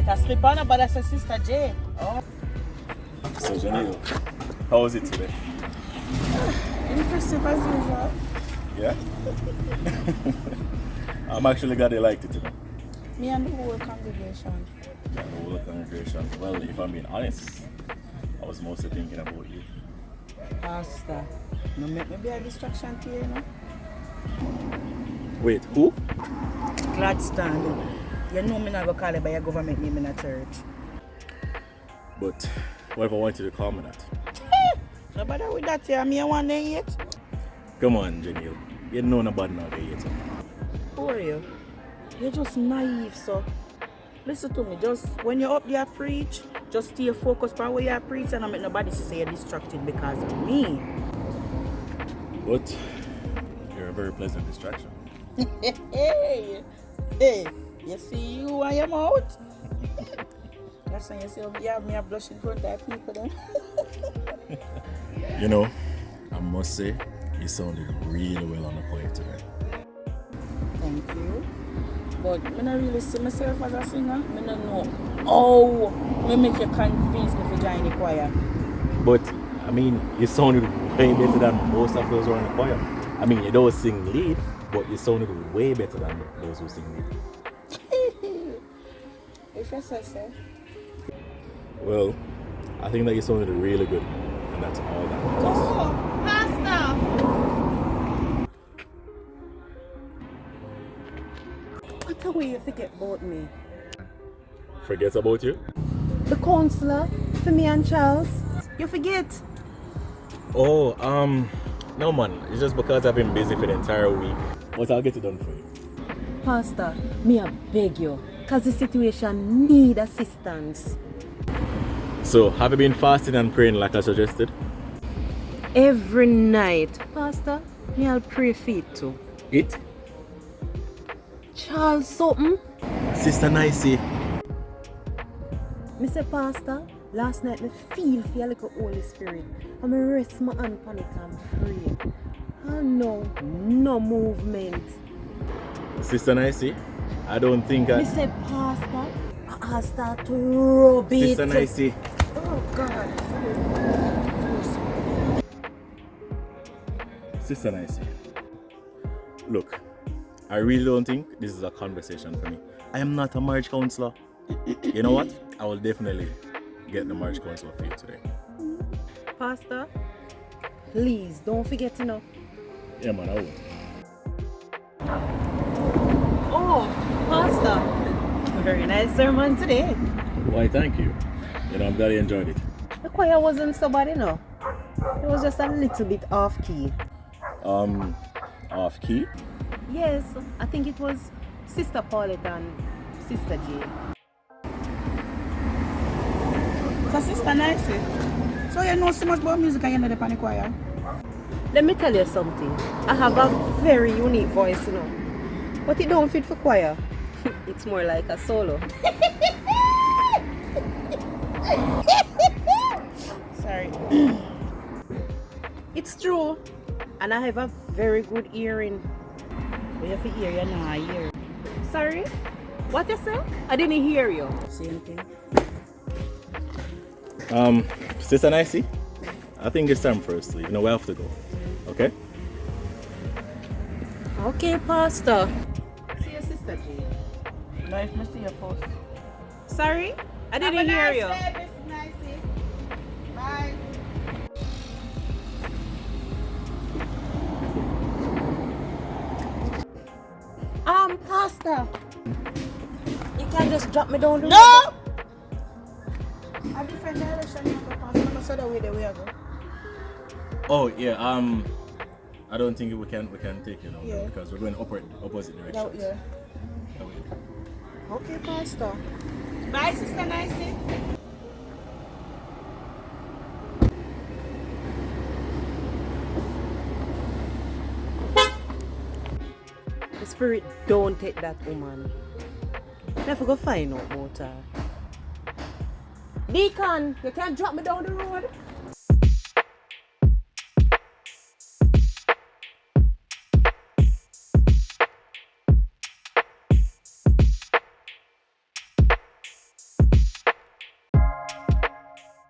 That's slip on, but that's a Sister J. Oh. So Janelle, how was it today? Impressive as usual. Yeah? I'm actually glad they liked it today. Me and the whole congregation. Yeah, the whole congregation. Well, if I'm being honest, I was mostly thinking about you. Pastor, no make me be a distraction to you, you know? Wait, who? Gladstone. You know me not go call it by your government name in a church. But what if I want you to call me that? No bother with that here, me I want them yet. Come on, Janelle. You know nobody now there yet. Who are you? You're just naive, so. Listen to me, just when you're up there preach, just stay focused on where you're preaching and don't make nobody say you're distracted because of me. But you're a very pleasant distraction. Hey, you see you I am out? That's when you say, you have me a blush in front of people then. You know, I must say, you sounded really well on the choir today. Thank you. But I don't really see myself as a singer. I don't know how I make you convince me to join the choir. But, I mean, you sounded way better than most of those who are in the choir. I mean, you don't sing lead, but you sounded way better than those who sing lead. If I say so. Well, I think that you sounded really good, and that's all that matters. Oh, Pastor! What a way you forget about me. Forget about you? The counselor for me and Charles. You forget. Oh, no man, it's just because I've been busy for the entire week. But I'll get it done for you. Pastor, me I beg you, cause the situation need assistance. So, have you been fasting and praying like I suggested? Every night. Pastor, me I'll pray for it too. It? Charles something. Sister Nicey. Me say, Pastor, last night me feel for your little Holy Spirit. And me rest my hand on it and pray. And no movement. Sister Nicey, I don't think Me say, Pastor, I start to rub it. Sister Nicey. Oh, God. Sister Nicey. Look, I really don't think this is a conversation for me. I am not a marriage counselor. You know what? I will definitely get the marriage counselor for you today. Pastor, please don't forget to know. Yeah man, I will. Oh, Pastor, very nice sermon today. Why, thank you. You know, I'm glad you enjoyed it. The choir wasn't so bad, you know. It was just a little bit off key. Off key? Yes, I think it was Sister Paulette and Sister J. So Sister Nicey, so you know so much about music and you know the panic choir? Let me tell you something. I have a very unique voice, you know. But it don't fit for choir. It's more like a solo. Sorry. It's true. And I have a very good hearing. But you have to hear, you know, I hear. Sorry? What you say? I didn't hear you. Same thing. Sister Nicey, I think it's time for us to leave. You know, we have to go. Okay? Okay, Pastor. See you, Sister J. No, if I see you first. Sorry? I didn't hear you. Bye. Pastor. You can't just drop me down the No! road. A different direction, you go past. I'm not sure the way I go. Oh yeah, I don't think we can take you now Yeah. because we're going opposite directions. Out here. That way. Okay, Pastor. Bye, Sister Nicey. The spirit don't take that woman. Never go find out about her. Deacon, you can't drop me down the road.